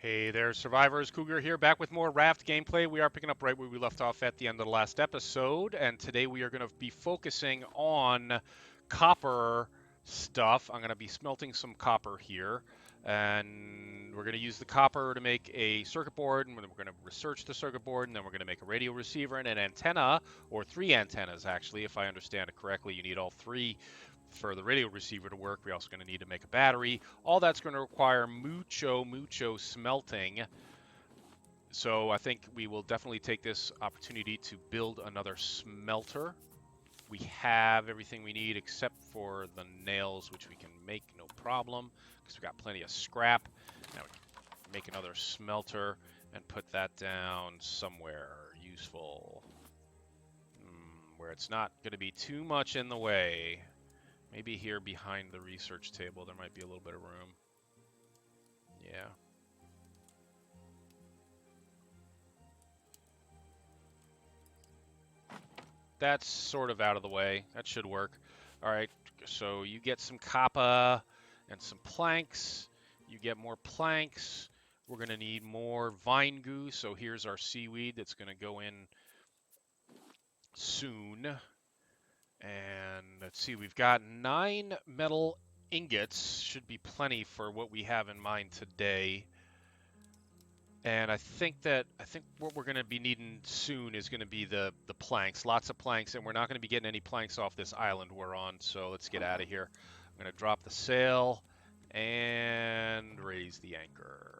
Hey there, survivors. Cougar here, back with more RAFT gameplay. We are picking up right where we left off at the end of the last episode, and today we are going to be focusing on copper stuff. I'm going to be smelting some copper here, and we're going to use the copper to make a circuit board, and we're going to research the circuit board, and then we're going to make a radio receiver and an antenna, or 3 antennas actually, if I understand it correctly. You need all 3 for the radio receiver to work. We're also going to need to make a battery. All that's going to require mucho smelting. So I think we will definitely take this opportunity to build another smelter. We have everything we need except for the nails, which we can make no problem because we got plenty of scrap. Now we can make another smelter and put that down somewhere useful, where it's not going to be too much in the way. Maybe here behind the research table, there might be a little bit of room. Yeah. That's sort of out of the way. That should work. All right, so you get some copper and some planks. You get more planks. We're going to need more vine goo, so here's our seaweed that's going to go in soon. And let's see, we've got 9 metal ingots. Should be plenty for what we have in mind today. And I think what we're going to be needing soon is going to be the planks, lots of planks, and we're not going to be getting any planks off this island we're on. So let's get out of here. I'm going to drop the sail and raise the anchor.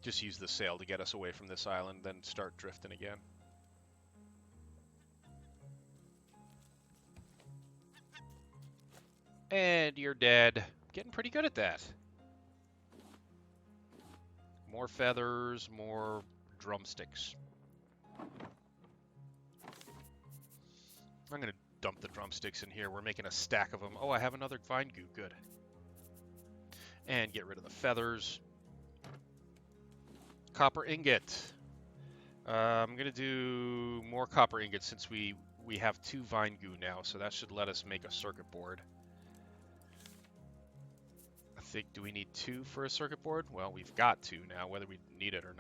Just use the sail to get us away from this island, then start drifting again. And you're dead. Getting pretty good at that. More feathers, more drumsticks. I'm going to dump the drumsticks in here. We're making a stack of them. Oh, I have another vine goo. Good. And get rid of the feathers. Copper ingot. I'm going to do more copper ingots since we have 2 vine goo now, so that should let us make a circuit board. I think, do we need 2 for a circuit board? Well, we've got 2 now, whether we need it or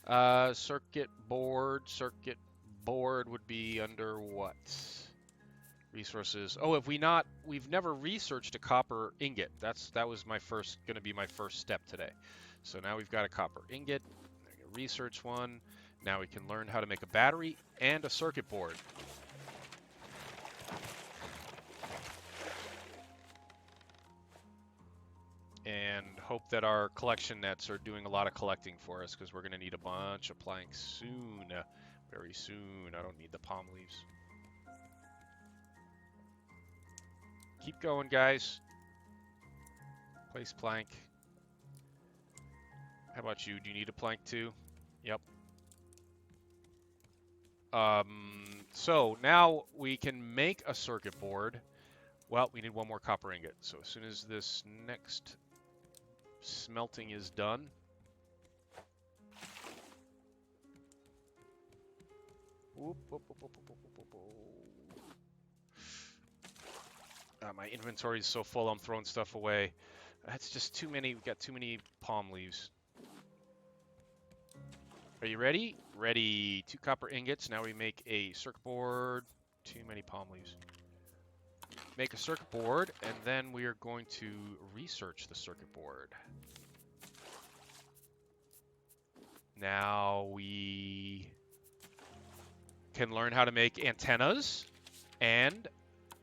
not. Circuit board would be under what? Resources. Oh, we've never researched a copper ingot. That was going to be my first step today. So now we've got a copper ingot. Research one. Now we can learn how to make a battery and a circuit board. And hope that our collection nets are doing a lot of collecting for us, because we're going to need a bunch of planks soon. Very soon. I don't need the palm leaves. Keep going, guys. Place plank. How about you? Do you need a plank too? Yep. So now we can make a circuit board. Well, we need 1 more copper ingot. So as soon as this next smelting is done, my inventory is so full, I'm throwing stuff away. That's just too many. We've got too many palm leaves. Are you ready? Ready. 2 copper ingots. Now we make a circuit board. Too many palm leaves. Make a circuit board, and then we are going to research the circuit board. Now we can learn how to make antennas and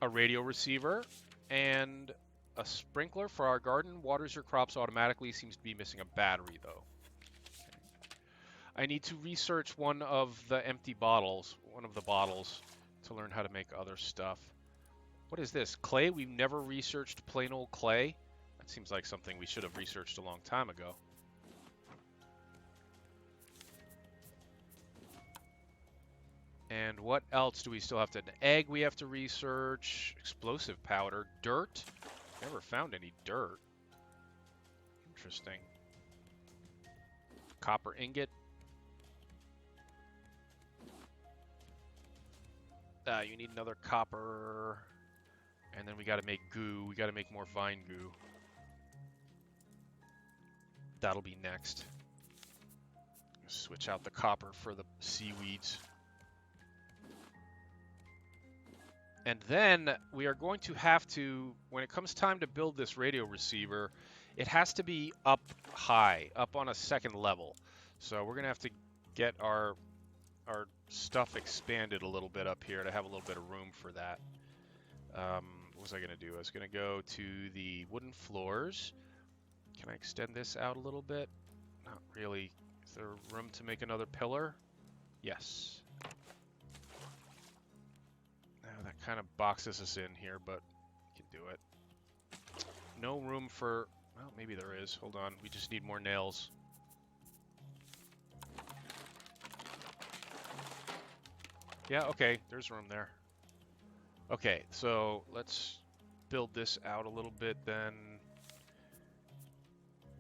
a radio receiver and a sprinkler for our garden. Waters your crops automatically. Seems to be missing a battery though. I need to research one of the bottles to learn how to make other stuff. What is this? Clay? We've never researched plain old clay. That seems like something we should have researched a long time ago. And what else do we still have to... An egg we have to research. Explosive powder. Dirt? Never found any dirt. Interesting. Copper ingot. You need another copper And then we got to make goo. We got to make more vine goo. That'll be next. Switch out the copper for the seaweeds. And then we are going to have to, when it comes time to build this radio receiver, it has to be up high, up on a second level. So we're going to have to get our stuff expanded a little bit up here to have a little bit of room for that. What was I going to do? I was going to go to the wooden floors. Can I extend this out a little bit? Not really. Is there room to make another pillar? Yes. Now that kind of boxes us in here, but we can do it. No room for... Well, maybe there is. Hold on. We just need more nails. Yeah, okay. There's room there. Okay, so let's build this out a little bit then.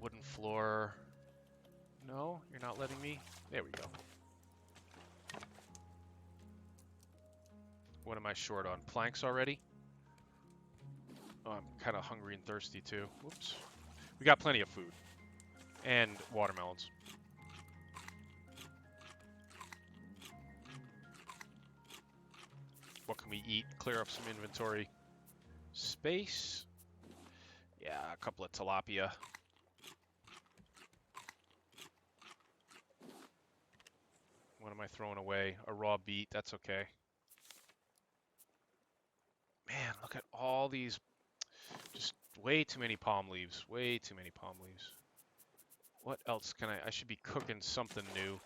Wooden floor. No, you're not letting me? There we go. What am I short on? Planks already? Oh, I'm kind of hungry and thirsty too. Whoops. We got plenty of food. And watermelons. What can we eat? Clear up some inventory space. Yeah, a couple of tilapia. What am I throwing away? A raw beet, that's okay. Man, look at all these. Just way too many palm leaves. Way too many palm leaves. What else can I should be cooking something new.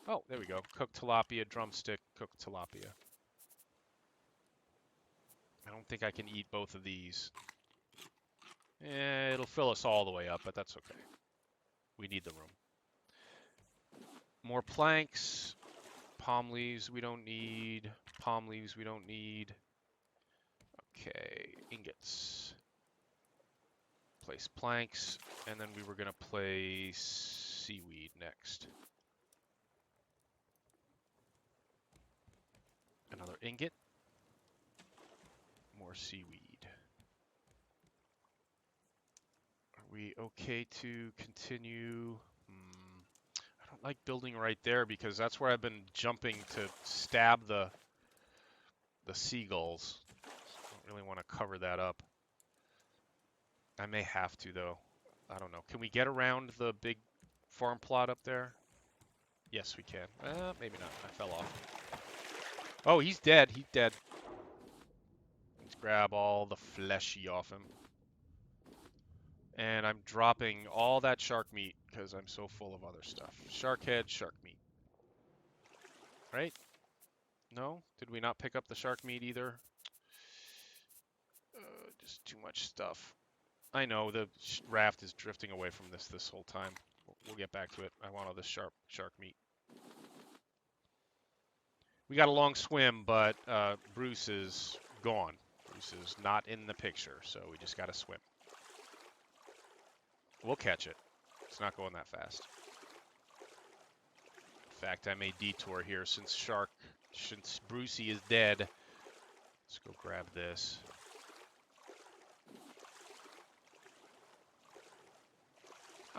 Oh, there we go. Cooked tilapia, drumstick, cooked tilapia. I don't think I can eat both of these. It'll fill us all the way up, but that's okay. We need the room. More planks. Palm leaves we don't need. Palm leaves we don't need. Okay, ingots. Place planks, and then we were going to place seaweed next. Another ingot. More seaweed. Are we okay to continue? I don't like building right there because that's where I've been jumping to stab the seagulls. I don't really want to cover that up. I may have to though. I don't know. Can we get around the big farm plot up there? Yes, we can. Maybe not. I fell off. Oh, he's dead. He's dead. Let's grab all the fleshy off him. And I'm dropping all that shark meat because I'm so full of other stuff. Shark head, shark meat. Right? No? Did we not pick up the shark meat either? Just too much stuff. I know, the raft is drifting away from this whole time. We'll get back to it. I want all this shark meat. We got a long swim, but Bruce is gone. Bruce is not in the picture, so we just got to swim. We'll catch it. It's not going that fast. In fact, I may detour here since Brucey is dead. Let's go grab this.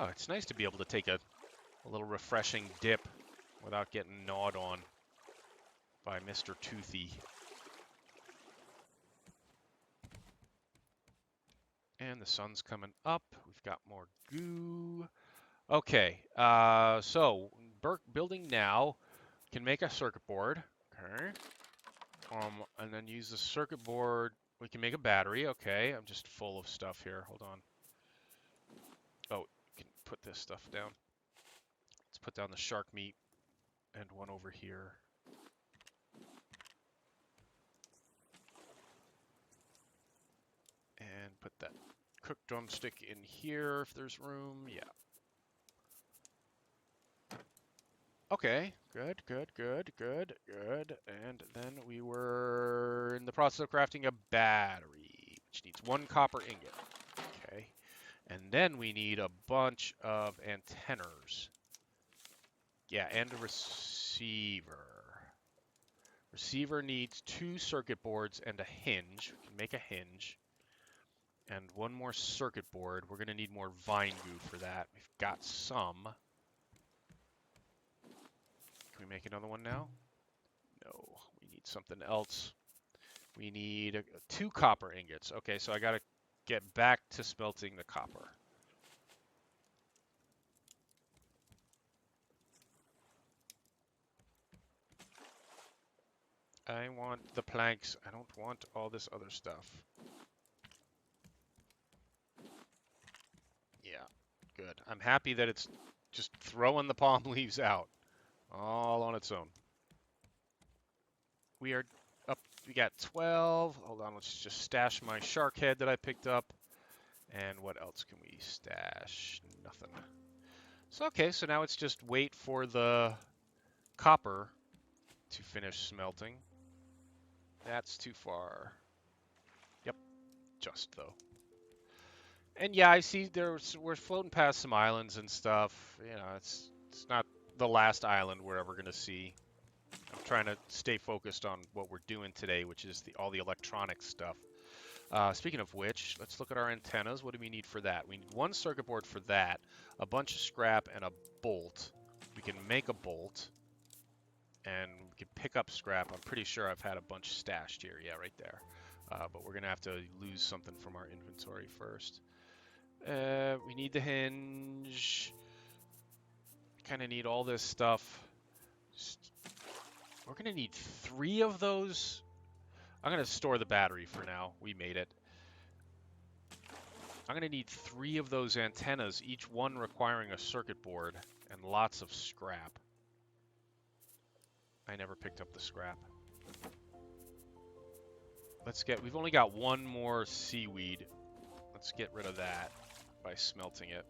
Oh, it's nice to be able to take a little refreshing dip without getting gnawed on by Mr. Toothy. And the sun's coming up. We've got more goo. Okay, so building now. Can make a circuit board. Okay. And then use the circuit board. We can make a battery. Okay, I'm just full of stuff here. Hold on. Oh, you can put this stuff down. Let's put down the shark meat and one over here. And put that cooked drumstick in here if there's room. Yeah. Okay, good. And then we were in the process of crafting a battery, which needs 1 copper ingot. Okay. And then we need a bunch of antennas. Yeah, and a receiver. Receiver needs 2 circuit boards and a hinge. We can make a hinge. And 1 more circuit board. We're going to need more vine goo for that. We've got some. Can we make another one now? No, we need something else. We need 2 copper ingots. Okay, so I got to get back to smelting the copper. I want the planks. I don't want all this other stuff. Yeah, good. I'm happy that it's just throwing the palm leaves out all on its own. We are up. We got 12. Hold on, let's just stash my shark head that I picked up. And what else can we stash? Nothing. So, okay, so now it's just wait for the copper to finish smelting. That's too far. Yep, just though. And yeah, I see we're floating past some islands and stuff. You know, it's not the last island we're ever gonna see. I'm trying to stay focused on what we're doing today, which is all the electronic stuff. Speaking of which, let's look at our antennas. What do we need for that? We need 1 circuit board for that, a bunch of scrap, and a bolt. We can make a bolt. And we can pick up scrap. I'm pretty sure I've had a bunch stashed here. Yeah, right there. But we're going to have to lose something from our inventory first. We need the hinge. Kind of need all this stuff. We're going to need 3 of those. I'm going to store the battery for now. We made it. I'm going to need 3 of those antennas, each one requiring a circuit board and lots of scrap. I never picked up the scrap. We've only got 1 more seaweed. Let's get rid of that by smelting it.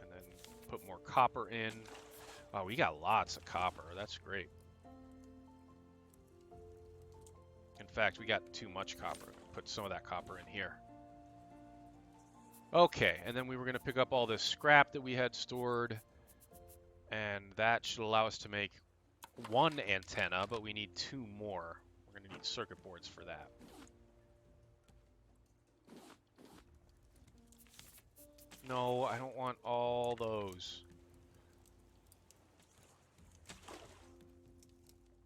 And then put more copper in. Oh, we got lots of copper. That's great. In fact, we got too much copper. Put some of that copper in here. Okay, and then we were going to pick up all this scrap that we had stored. And that should allow us to make 1 antenna, but we need 2 more. We're going to need circuit boards for that. No, I don't want all those.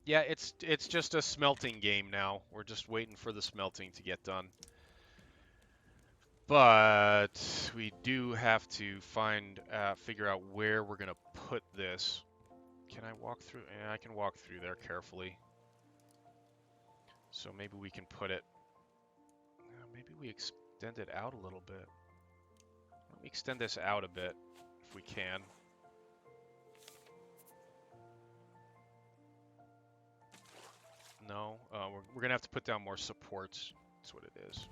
Yeah, it's just a smelting game now. We're just waiting for the smelting to get done. But we do have to figure out where we're going to put this. Can I walk through? Yeah, I can walk through there carefully. So maybe we can put it... maybe we extend it out a little bit. Let me extend this out a bit, if we can. No, we're going to have to put down more supports. That's what it is.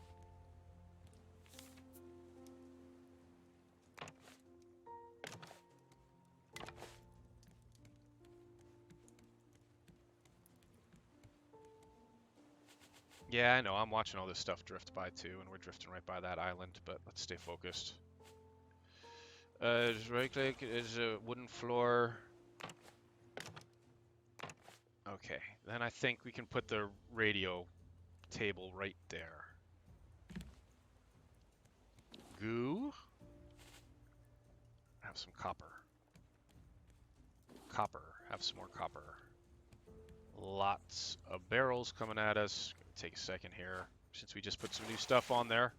Yeah, I know. I'm watching all this stuff drift by too, and we're drifting right by that island, but let's stay focused. Just right click, is a wooden floor. Okay, then I think we can put the radio table right there. Goo. Have some copper. Copper. Have some more copper. Lots of barrels coming at us. Take a second here, since we just put some new stuff on there.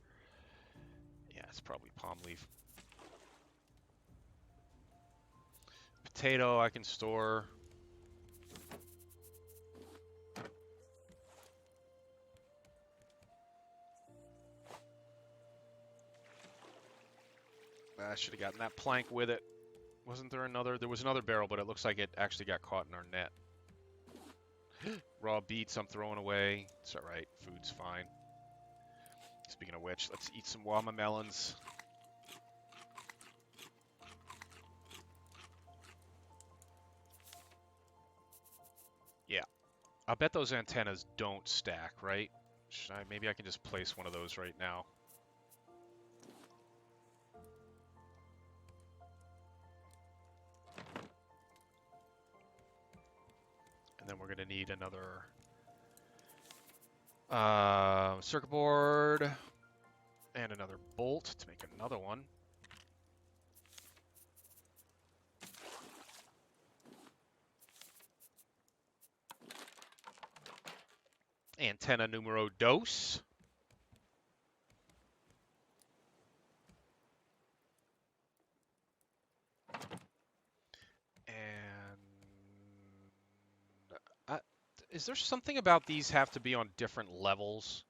Yeah, it's probably palm leaf. Potato I can store. I should have gotten that plank with it. Wasn't there another? There was another barrel, but it looks like it actually got caught in our net. Raw beets I'm throwing away. It's alright. Food's fine. Speaking of which, let's eat some watermelons. Yeah. I bet those antennas don't stack, right? Maybe I can just place one of those right now. And then we're going to need another circuit board and another bolt to make another one. Antenna numero dos. And is there something about these have to be on different levels?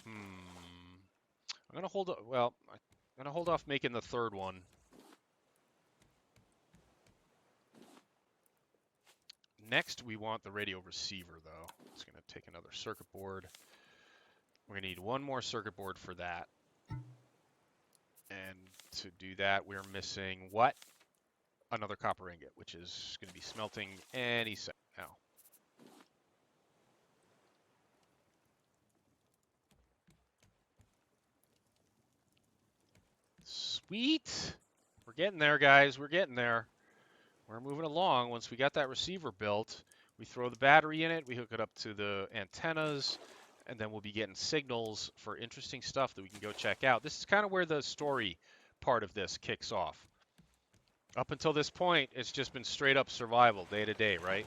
I'm gonna hold. Well, I'm gonna hold off making the third one. Next, we want the radio receiver, though. It's gonna take another circuit board. We're gonna need one more circuit board for that. And to do that, we're missing what? Another copper ingot, which is going to be smelting any second now. Sweet. We're getting there, guys. We're getting there. We're moving along. Once we got that receiver built, we throw the battery in it, we hook it up to the antennas, and then we'll be getting signals for interesting stuff that we can go check out. This is kind of where the story part of this kicks off. Up until this point, it's just been straight up survival, day to day, right?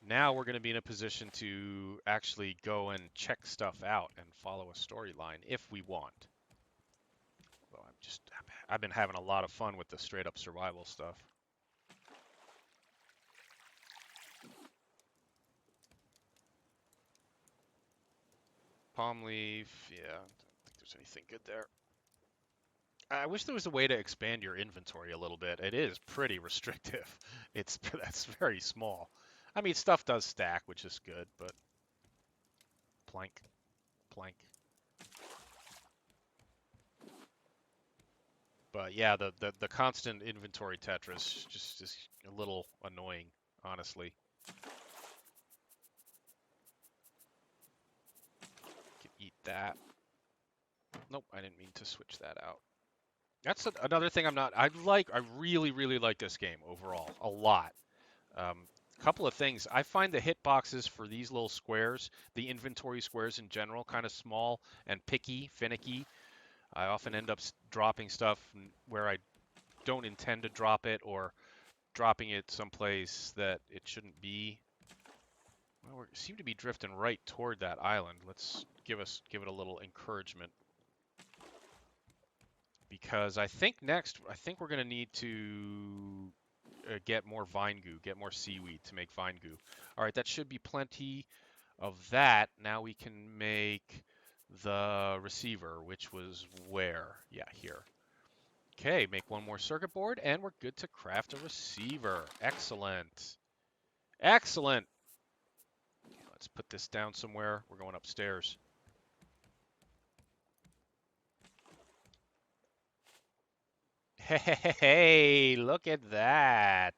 Now we're going to be in a position to actually go and check stuff out and follow a storyline if we want. Well, I've been having a lot of fun with the straight up survival stuff. Palm leaf, yeah, I don't think there's anything good there. I wish there was a way to expand your inventory a little bit. It is pretty restrictive. That's very small. I mean, stuff does stack, which is good, but plank, plank. But yeah, the constant inventory Tetris just is a little annoying, honestly. Can eat that. Nope, I didn't mean to switch that out. That's another thing I really, really like this game overall, a lot. Couple of things. I find the hitboxes for these little squares, the inventory squares in general, kind of small and picky, finicky. I often end up dropping stuff where I don't intend to drop it, or dropping it someplace that it shouldn't be. Well, we seem to be drifting right toward that island. Let's give it a little encouragement. Because I think we're going to need to get more vine goo, get more seaweed to make vine goo. All right, that should be plenty of that. Now we can make the receiver, which was where? Yeah, here. Okay, make one more circuit board, and we're good to craft a receiver. Excellent. Excellent. Okay, let's put this down somewhere. We're going upstairs. Hey, look at that.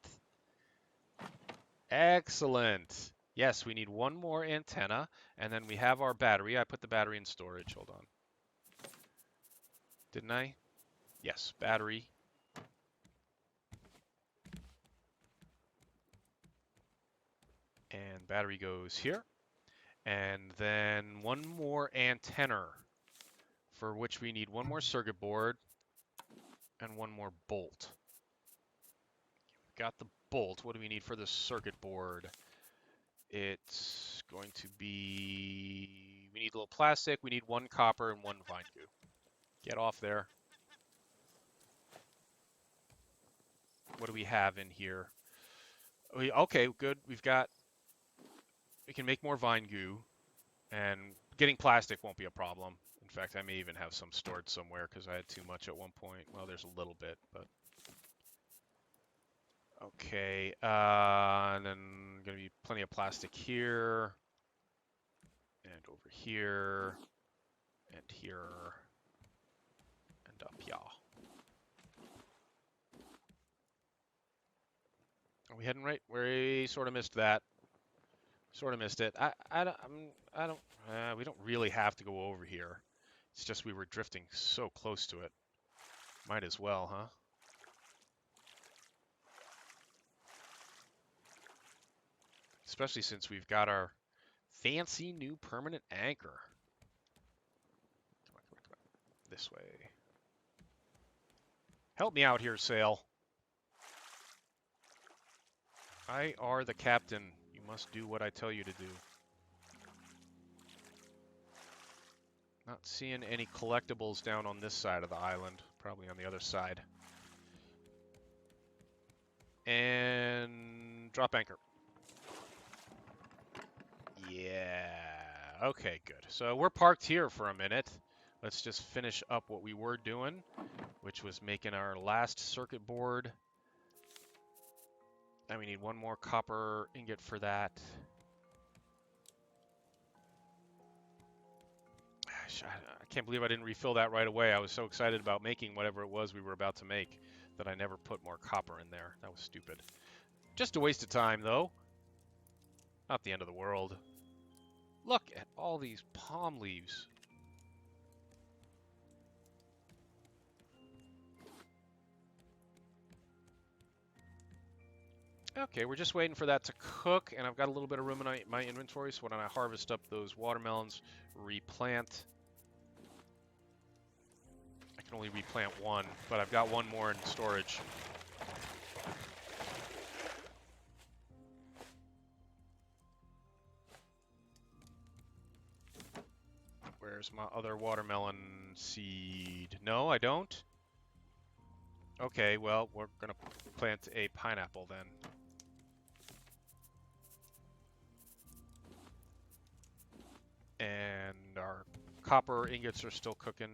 Excellent. Yes, we need one more antenna, and then we have our battery. I put the battery in storage. Hold on. Didn't I? Yes, battery. And battery goes here. And then one more antenna, for which we need one more circuit board and one more bolt. Got the bolt. What do we need for the circuit board? It's going to be, we need a little plastic, we need one copper and one vine goo. Get off there. What do we have in here? Okay, good. We can make more vine goo, and getting plastic won't be a problem. In fact, I may even have some stored somewhere because I had too much at one point. Well, there's a little bit, but okay. And then gonna be plenty of plastic here, and over here, and here, and up, yeah. Are we heading right? We sort of missed that. Sort of missed it. We don't really have to go over here. It's just we were drifting so close to it. Might as well, huh? especially since we've got our fancy new permanent anchor. Come on, come on, come on. This way. Help me out here, sail. I are the captain. You must do what I tell you to do. Not seeing any collectibles down on this side of the island. Probably on the other side. And drop anchor. Yeah. Okay, good. So we're parked here for a minute. Let's just finish up what we were doing, which was making our last circuit board. And we need one more copper ingot for that. I can't believe I didn't refill that right away. I was so excited about making whatever it was we were about to make that I never put more copper in there. That was stupid. Just a waste of time, though. Not the end of the world. Look at all these palm leaves. Okay, we're just waiting for that to cook, and I've got a little bit of room in my inventory, so when I harvest up those watermelons, replant. I can only replant one, but I've got one more in storage. Where's my other watermelon seed? No, I don't? Okay, well, we're gonna plant a pineapple then. And our copper ingots are still cooking.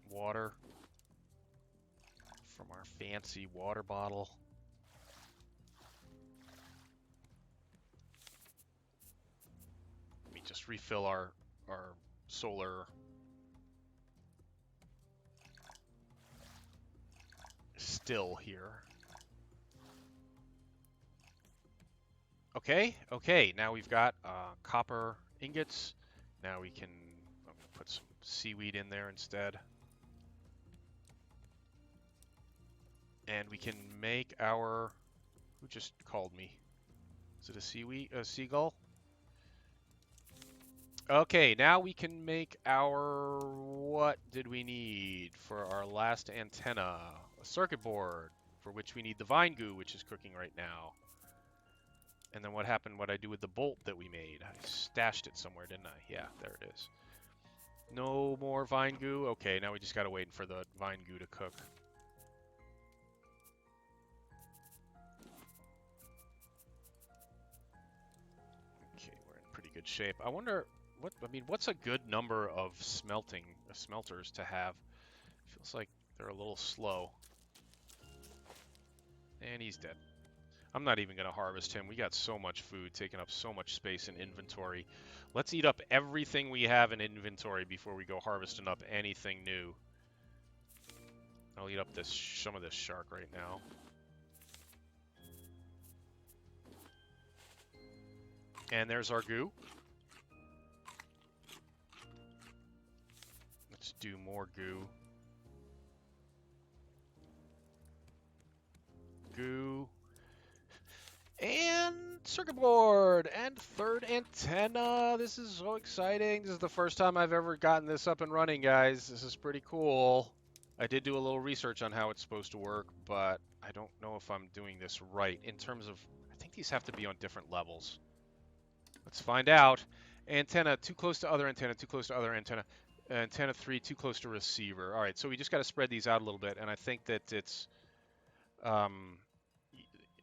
Water from our fancy water bottle. Let me just refill our solar still here. Okay, now we've got copper ingots. Now we can I'm gonna put some seaweed in there instead. And we can make our, who just called me? Is it a seagull? Okay, now we can make our, what did we need for our last antenna? A circuit board, for which we need the vine goo, which is cooking right now. And then what happened, what I do with the bolt that we made? I stashed it somewhere, didn't I? Yeah, there it is. No more vine goo? Okay, now we just gotta wait for the vine goo to cook. Okay, we're in pretty good shape. I wonder, what's a good number of smelters to have? Feels like they're a little slow. And he's dead. I'm not even going to harvest him. We got so much food, taking up so much space in inventory. Let's eat up everything we have in inventory before we go harvesting up anything new. I'll eat up some of this shark right now. And there's our goo. Let's do more goo. Goo. And circuit board and third antenna. This is so exciting. This is the first time I've ever gotten this up and running, guys. This is pretty cool. I did do a little research on how it's supposed to work, but I don't know if I'm doing this right in terms of, I think these have to be on different levels. Let's find out. Antenna, too close to other antenna, too close to other antenna. Antenna 3, too close to receiver. All right, so we just got to spread these out a little bit, and I think that it's,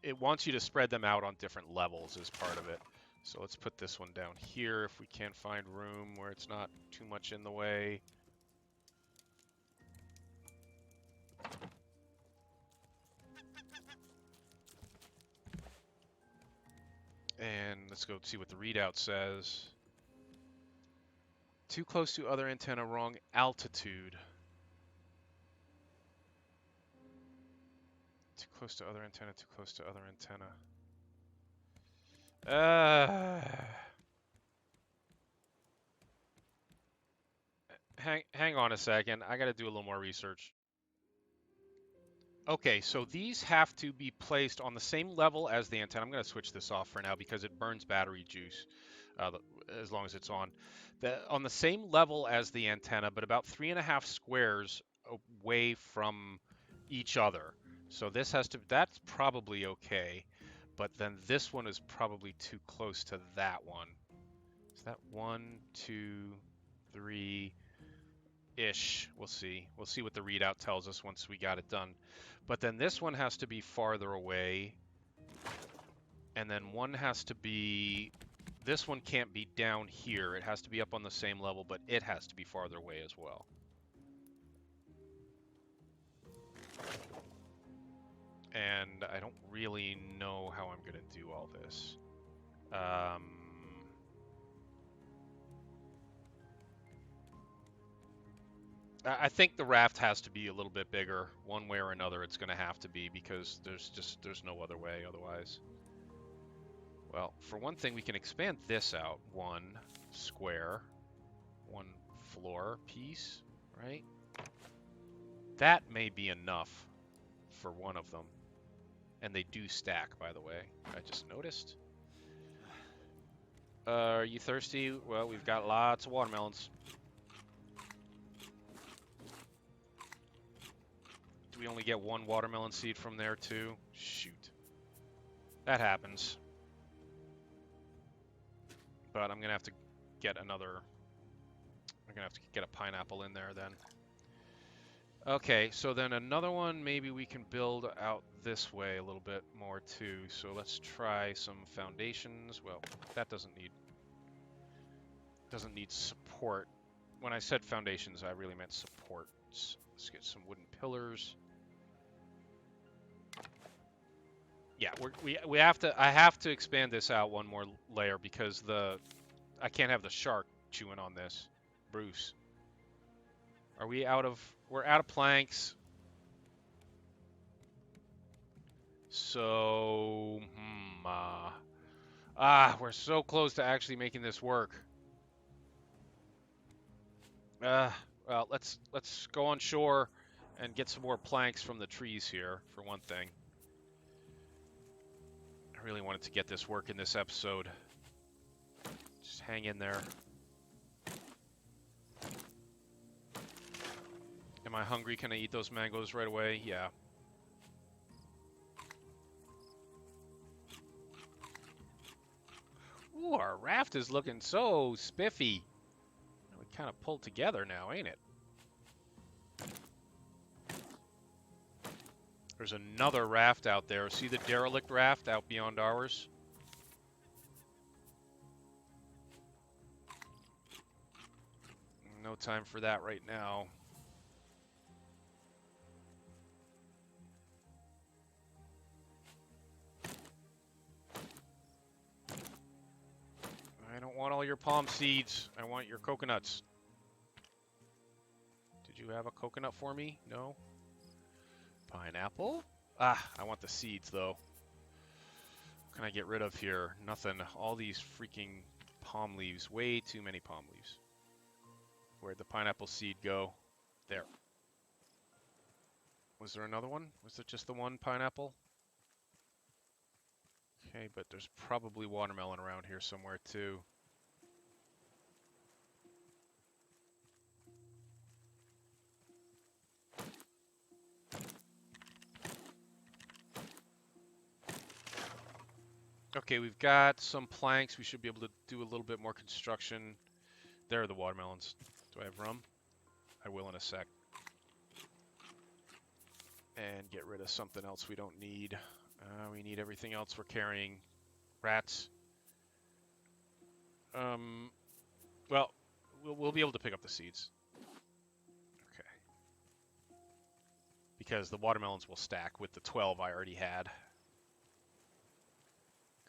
it wants you to spread them out on different levels as part of it. So let's put this one down here if we can't find room where it's not too much in the way. And let's go see what the readout says. Too close to other antenna, wrong altitude. Too close to other antenna, too close to other antenna. Hang on a second. I got to do a little more research. Okay, so these have to be placed on the same level as the antenna. I'm going to switch this off for now because it burns battery juice as long as it's on. On the same level as the antenna, but about 3.5 squares away from each other. So this has to, that's probably okay, but then this one is probably too close to that one. Is that 1, 2, 3, ish. We'll see. We'll see what the readout tells us once we got it done. But then this one has to be farther away. And then one has to be... This one can't be down here. It has to be up on the same level, but it has to be farther away as well. And I don't really know how I'm going to do all this. I think the raft has to be a little bit bigger. One way or another, it's going to have to be because there's no other way otherwise. Well, for one thing, we can expand this out. 1 square, 1 floor piece, right? That may be enough for one of them. And they do stack, by the way. I just noticed. Are you thirsty? Well, we've got lots of watermelons. Do we only get 1 watermelon seed from there, too? Shoot. That happens. But I'm going to have to get another... I'm going to have to get a pineapple in there, then. Okay, so then another one, maybe we can build out this way a little bit more, too. So let's try some foundations. Well, that doesn't need support. When I said foundations, I really meant supports. Let's get some wooden pillars. Yeah, we have to. I have to expand this out one more layer because I can't have the shark chewing on this. Bruce, are we out of? We're out of planks. So, we're so close to actually making this work. Well, let's go on shore and get some more planks from the trees here, for one thing. I really wanted to get this work in this episode. Just hang in there. Am I hungry? Can I eat those mangoes right away? Yeah. Ooh, our raft is looking so spiffy. We kind of pulled together now, ain't it? There's another raft out there. See the derelict raft out beyond ours? No time for that right now. I don't want all your palm seeds. I want your coconuts. Did you have a coconut for me? No? Pineapple? Ah, I want the seeds, though. What can I get rid of here? Nothing. All these freaking palm leaves. Way too many palm leaves. Where'd the pineapple seed go? There. Was there another one? Was it just the one pineapple? Okay, but there's probably watermelon around here somewhere, too. Okay, we've got some planks. We should be able to do a little bit more construction. There are the watermelons. Do I have rum? I will in a sec. And get rid of something else we don't need. We need everything else we're carrying. Rats. Well, we'll be able to pick up the seeds. Okay. Because the watermelons will stack with the 12 I already had.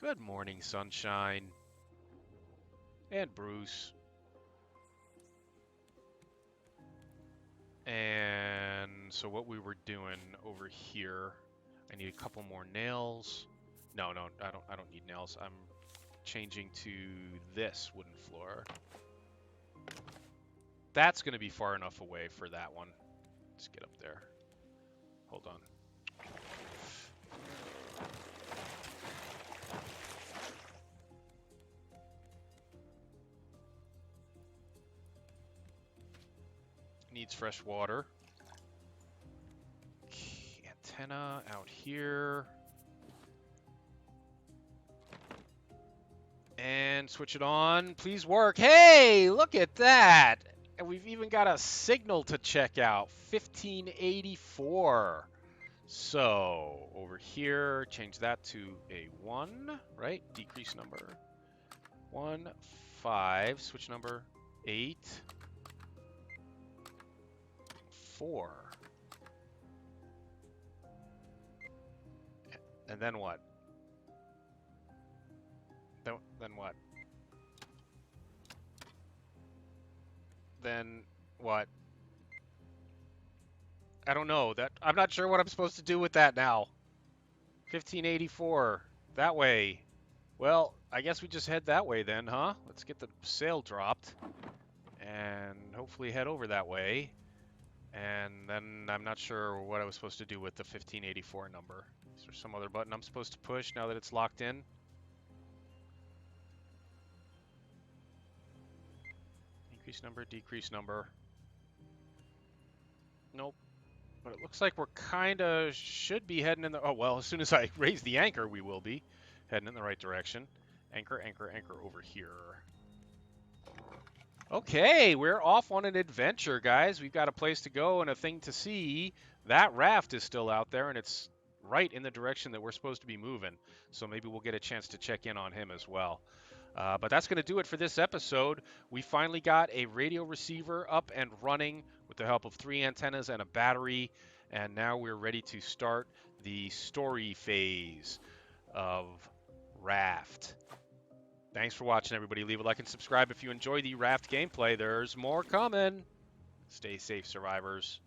Good morning, sunshine. And Bruce. And so what we were doing over here, I need a couple more nails. No, I don't need nails. I'm changing to this wooden floor. That's going to be far enough away for that one. Let's get up there. Hold on. needs fresh water. Okay, antenna out here. And switch it on. Please work. Hey, look at that. And we've even got a signal to check out. 1584. So over here, change that to a 1, right? Decrease number. 1, 5, switch number 8, 4. And then what? Then what? Then what? I don't know. I'm not sure what I'm supposed to do with that now. 1584. That way. Well, I guess we just head that way then, huh? Let's get the sail dropped and hopefully head over that way. And then I'm not sure what I was supposed to do with the 1584 number. Is there some other button I'm supposed to push now that it's locked in? Increase number, decrease number. Nope. But it looks like we're kind of should be heading in the... Oh, well, as soon as I raise the anchor, we will be heading in the right direction. Anchor, anchor, anchor over here. Okay, we're off on an adventure, guys. We've got a place to go and a thing to see. That raft is still out there, and it's right in the direction that we're supposed to be moving. So maybe we'll get a chance to check in on him as well. But that's going to do it for this episode. We finally got a radio receiver up and running with the help of 3 antennas and a battery. And now we're ready to start the story phase of RAFT. Thanks for watching, everybody. Leave a like and subscribe if you enjoy the RAFT gameplay. There's more coming. Stay safe, survivors.